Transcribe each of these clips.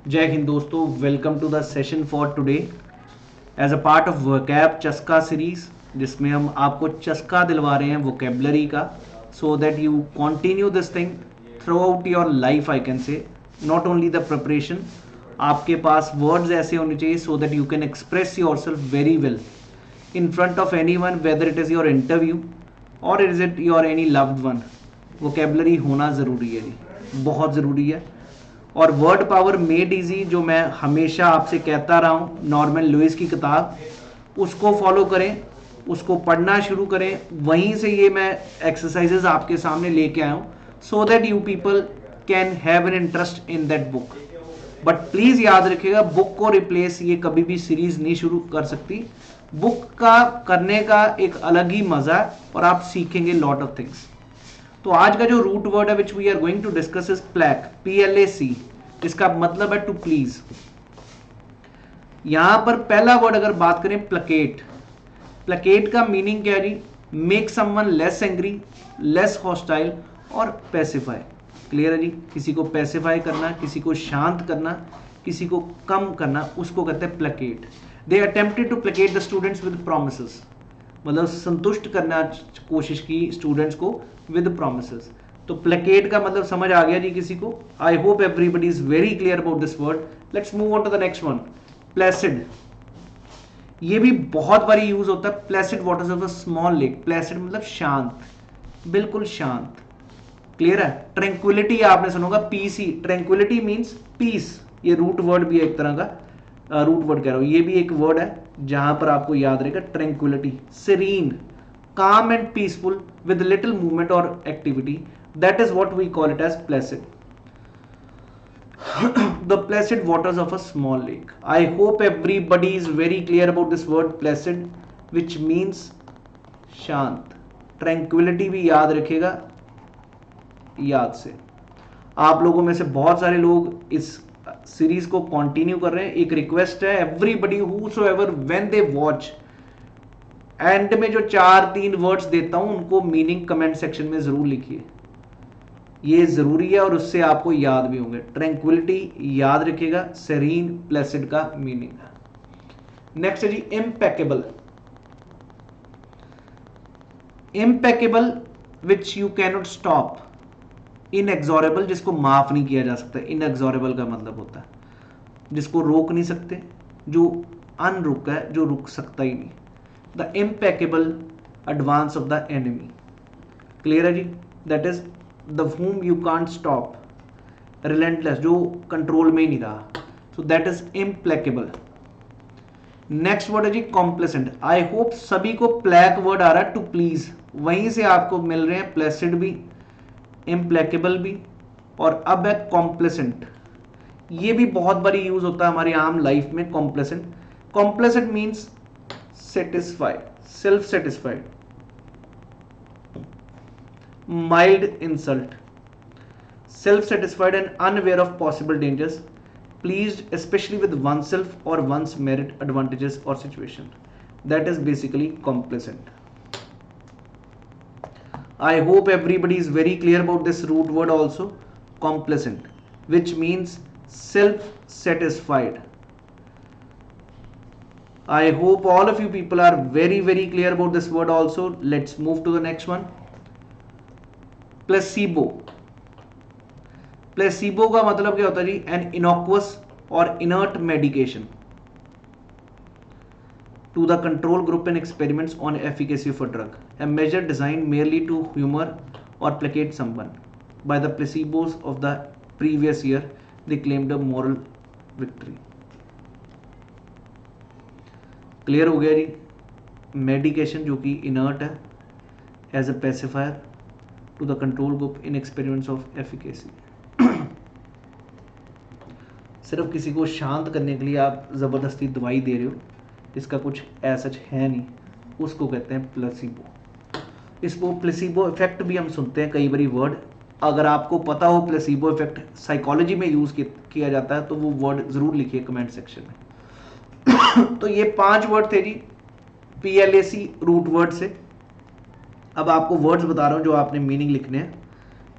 जय हिंद दोस्तों, welcome to the session for today as a part of vocab चस्का सीरीज, जिसमें हम आपको चस्का दिलवा रहे हैं वोकेबलरी का, so that you continue this thing throughout your life. I can say not only the preparation, आपके पास वर्ड्स ऐसे होने चाहिए so that you can express yourself very well in front of anyone, whether it is your interview or is it your any loved one. Vocabulary होना ज़रूरी है जी, बहुत ज़रूरी है। और वर्ड पावर मेड इजी, जो मैं हमेशा आपसे कहता रहा हूँ, नॉर्मन लुइस की किताब, उसको फॉलो करें, उसको पढ़ना शुरू करें। वहीं से ये मैं एक्सरसाइजेज आपके सामने लेके आया हूँ, सो that you people can have an interest in that book. But please याद रखिएगा, बुक को रिप्लेस ये कभी भी सीरीज नहीं शुरू कर सकती। बुक का करने का एक अलग ही मजा है और आप सीखेंगे लॉट ऑफ थिंग्स। तो आज का जो रूट वर्ड है which we are going to discuss is plac, PLAC, जिसका मतलब है टू प्लीज। यहां पर पहला वर्ड अगर बात करें प्लकेट, प्लकेट का मीनिंग क्या है जी? Make someone less angry, less hostile और पैसिफाई। क्लियर है जी? किसी को पैसिफाई करना, किसी को शांत करना, किसी को कम करना, उसको कहते हैं placate. They attempted to placate the students with promises, मतलब संतुष्ट करना कोशिश की स्टूडेंट्स को विद प्रोमिसेस। तो प्लकेट का मतलब समझ आ गया जी किसी को? I hope everybody is very clear about this word. Let's move on to the next one, placid. ये भी बहुत बारी यूज होता है। Placid waters of a small lake, placid मतलब शांत, बिल्कुल शांत। क्लियर है? ट्रैंक्विलिटी आपने सुना होगा, PC, ट्रैंक्विलिटी मींस पीस। ये रूट वर्ड भी है एक तरह का, रूट वर्ड कह रहा हूं, ये भी एक वर्ड है जहां पर आपको याद रहेगा tranquillity, serene, calm and peaceful with little movement or activity. That is what we call it as placid. The placid waters of a small lake. I hope everybody is very clear about this word placid, which means शांत। Tranquillity भी याद रखिएगा, याद से। आप लोगों में से बहुत सारे लोग इस सीरीज को कंटिन्यू कर रहे हैं। एक रिक्वेस्ट है, everybody whosoever when they watch, and में जो 4-3 वर्ड्स देता हूं उनको मीनिंग कमेंट सेक्शन में जरूर लिखिए, ये जरूरी है और उससे आपको याद भी होंगे। ट्रैंक्विलिटी याद रखिएगा, सेरीन, प्लेसिड का मीनिंग। नेक्स्ट है जी impeccable. Impeccable which you cannot stop, inexorable जिसको माफ नहीं किया जा सकता। इनएक्सोरेबल का मतलब होता है जिसको रोक नहीं सकते, जो अनरुक है, जो रुक सकता ही नहीं। The implacable advance of the enemy. Clear है जी? That is the whom you can't stop, relentless, जो कंट्रोल में ही नहीं रहा। So that is implacable. Next word है जी कॉम्प्लेसेंट। आई होप सभी को प्लैक वर्ड आ रहा है, टू प्लीज, वहीं से आपको मिल रहे हैं प्लेसिड भी, इम्प्लेकेबल भी, और अब है कॉम्प्लेसेंट। ये भी बहुत बारी यूज होता है हमारी आम लाइफ में। Complacent, complacent means satisfied, self satisfied, mild insult, self satisfied and unaware of possible dangers, pleased especially with oneself or one's merit, advantages or situation. That is basically complacent. I hope everybody is very clear about this root word also, complacent, which means self-satisfied. I hope all of you people are very clear about this word also. Let's move to the next one. Placebo. Placebo का मतलब क्या होता है जी? An innocuous और inert medication to the control group in experiments on efficacy of a drug, a measure designed merely to humour और placate someone by the placebos of the previous year, they claimed a moral victory. Clear हो गया जी? Medication जो कि inert है, as a pacifier to the control group in experiments of efficacy. सिर्फ किसी को शांत करने के लिए आप ज़बरदस्ती दवाई दे रहे हो, इसका कुछ ऐसा है नहीं, उसको कहते हैं प्लेसिबो। इसको प्लेसिबो इफेक्ट भी हम सुनते हैं कई बारी वर्ड। अगर आपको पता हो प्लेसिबो इफेक्ट साइकोलॉजी में यूज़ किया जाता है तो वो वर्ड ज़रूर लिखिए कमेंट सेक्शन में। तो ये 5 वर्ड थे जी PLAC रूट वर्ड से। अब आपको वर्ड्स बता रहा हूँ जो आपने मीनिंग लिखने हैं।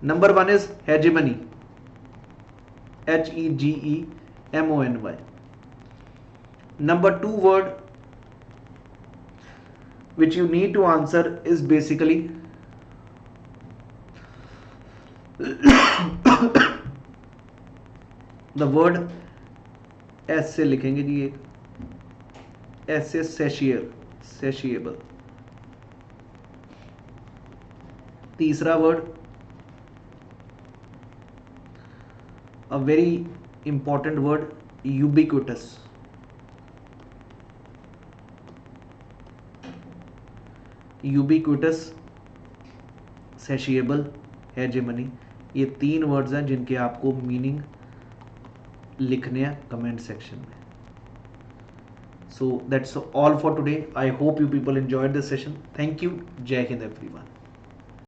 Number 1 is hegemony, HEGE MONY. Number 2 word which you need to answer is basically the word S से लिखेंगे जी, एक S से satiable. तीसरा word, a very important word, ubiquitous. Ubiquitous, satiable, hegemony, ये 3 वर्ड्स हैं जिनके आपको मीनिंग लिखने हैं कमेंट सेक्शन में. So that's all for today. I hope you people enjoyed this session. Thank you. जय हिंद एवरीवन.